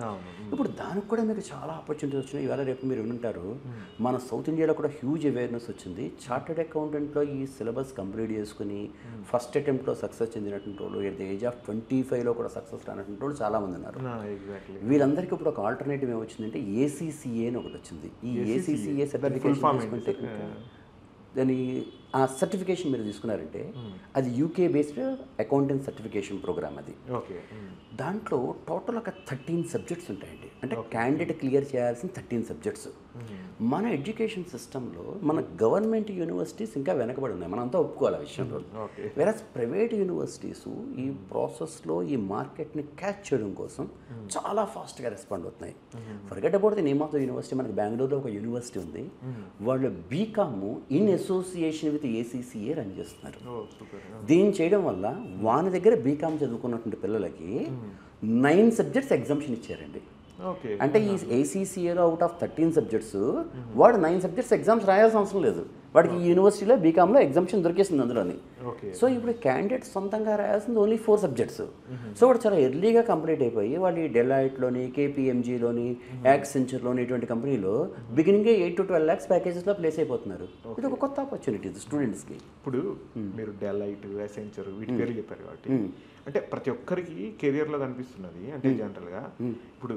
అవును. ఇప్పుడు దానికి కూడా మీకు చాలా ఆపర్చునిటీస్ వచ్చినాయి. ఇవాళ రేపు మీరు వినుంటారు, మన సౌత్ ఇండియాలో కూడా హ్యూజ్ అవేర్నెస్ వచ్చింది. చార్టెడ్ అకౌంటెంట్లో ఈ సిలబస్ కంప్లీట్ చేసుకుని ఫస్ట్ అటెంప్ట్లో సక్సెస్ చెందినటువంటి వాళ్ళు, ఎట్ ద ఏజ్ ఆఫ్ 25లో కూడా సక్సెస్ రానటువంటి వాళ్ళు చాలామంది ఉన్నారు. ఎగ్జాక్ట్లీ. వీళ్ళందరికీ ఇప్పుడు ఒక ఆల్టర్నేటివ్ ఏమొచ్చిందంటే ఏసీసీఏ అని ఒకటి వచ్చింది. ఈ ఏసీసీఏ సర్టిఫికేషన్ తీసుకుంటే దాని ఆ సర్టిఫికేషన్ మీరు తీసుకున్నారంటే అది UK based accountant certification program అది. ఓకే. దాంట్లో టోటల్ ఒక 13 సబ్జెక్ట్స్ ఉంటాయండి. అంటే క్యాండిడేట్ క్లియర్ చేయాల్సిన 13 సబ్జెక్ట్స్. మన ఎడ్యుకేషన్ సిస్టంలో మన గవర్నమెంట్ యూనివర్సిటీస్ ఇంకా వెనకబడి ఉన్నాయి, మనంతా ఒప్పుకోవాలి ఆ విషయంలో. వేరస్ ప్రైవేట్ యూనివర్సిటీస్ ఈ ప్రాసెస్లో ఈ మార్కెట్ని క్యాచ్ చేయడం కోసం చాలా ఫాస్ట్గా రెస్పాండ్ అవుతున్నాయి. Forget about the name of the university. మనకి బెంగళూరులో ఒక యూనివర్సిటీ ఉంది, వాళ్ళు BCom in association with ACCA run చేస్తున్నారు. దీన్ని చేయడం వల్ల వాని దగ్గర బీకామ్ చదువుకున్నటువంటి పిల్లలకి 9 సబ్జెక్ట్స్ ఎగ్జామ్షన్ ఇచ్చారండి. అంటే ఈ ఏసీసీఏలో అవుట్ ఆఫ్ 13 సబ్జెక్ట్స్ వాడు 9 సబ్జెక్ట్స్ ఎగ్జామ్స్ రాయాల్సిన అవసరం లేదు. వాడికి ఈ యూనివర్సిటీలో బీకామ్లో ఎగ్జామ్షన్ దొరికేసింది అందులోని. సో ఇప్పుడు క్యాండిడేట్ సొంతంగా రాయాల్సింది ఓన్లీ 4 సబ్జెక్ట్స్. సో వాడు చాలా ఎర్లీగా కంప్లీట్ అయిపోయి వాడి డెలాయిట్లోని, కేపీఎంజీలోని, యాక్సెంచర్లోని ఇటువంటి కంపెనీలో బిగినింగే 8 to 12 lakhs ప్యాకేజెస్లో ప్లేస్ అయిపోతున్నారు. ఇది ఒక కొత్త ఆపర్చునిటీ స్టూడెంట్స్కి. ఇప్పుడు మీరు డెలైట్, అసెంచర్ వీటి పేరు చెప్పారు కాబట్టి అంటే ప్రతి ఒక్కరికి కెరియర్లో కనిపిస్తున్నది అంటే జనరల్గా ఇప్పుడు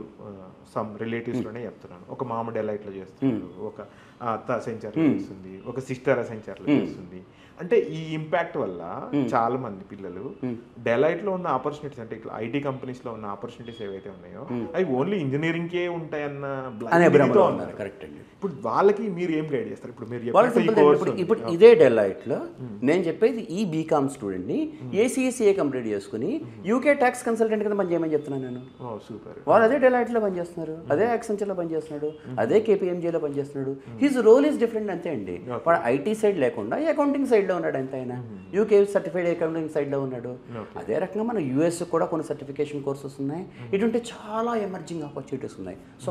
సమ్ రిలేటివ్స్లోనే చెప్తున్నాను, ఒక మామ డెలైట్లో చేస్తున్నాడు, ఒక అత్త అసెంచర్లో చేస్తుంది, ఒక సిస్టర్ అసెంచర్లో చేస్తుంది. అంటే ఈ ఇంపాక్ట్ వల్ల చాలా మంది పిల్లలు డెలైట్లో ఉన్న ఆపర్చునిటీస్ అంటే ఇట్లా ఐటీ కంపెనీస్లో ఉన్న ఆపర్చునిటీస్ ఏవైతే ఉన్నాయో అవి ఓన్లీ ఇంజనీరింగ్కే ఉంటాయన్న బ్లైండ్తో ఉన్నారు. కరెక్ట్ అండి. ఇప్పుడు వాళ్ళకి మీరు ఏం గైడ్ చేస్తారు? ఇప్పుడు మీరు ఇప్పుడు ఇదే డెలాయిట్లో నేను చెప్పేది ఈ బీకామ్ స్టూడెంట్ని ఏసీసీఏ కంప్లీట్ చేసుకుని యూకే ట్యాక్స్ కన్సల్టెంట్ కింద పని చేయమని చెప్తున్నాను నేను. సూపర్. వాళ్ళు అదే డెలాయిట్లో పనిచేస్తున్నారు, అదే యాక్సెంచర్లో పనిచేస్తున్నాడు, అదే కేపీఎంజీలో పనిచేస్తున్నాడు. హిజ్ రోల్ ఈజ్ డిఫరెంట్ అంతే అండి. వాడు ఐటీ సైడ్ లేకుండా అకౌంటింగ్ సైడ్లో ఉన్నాడు అంతే. ఆయన యూకే సర్టిఫైడ్ అకౌంటింగ్ సైడ్లో ఉన్నాడు. అదే రకంగా మన యూఎస్ కూడా కొన్ని సర్టిఫికేషన్ కోర్సెస్ ఉన్నాయి. ఇటువంటి చాలా ఎమర్జింగ్ ఆపర్చునిటీస్ ఉన్నాయి. సో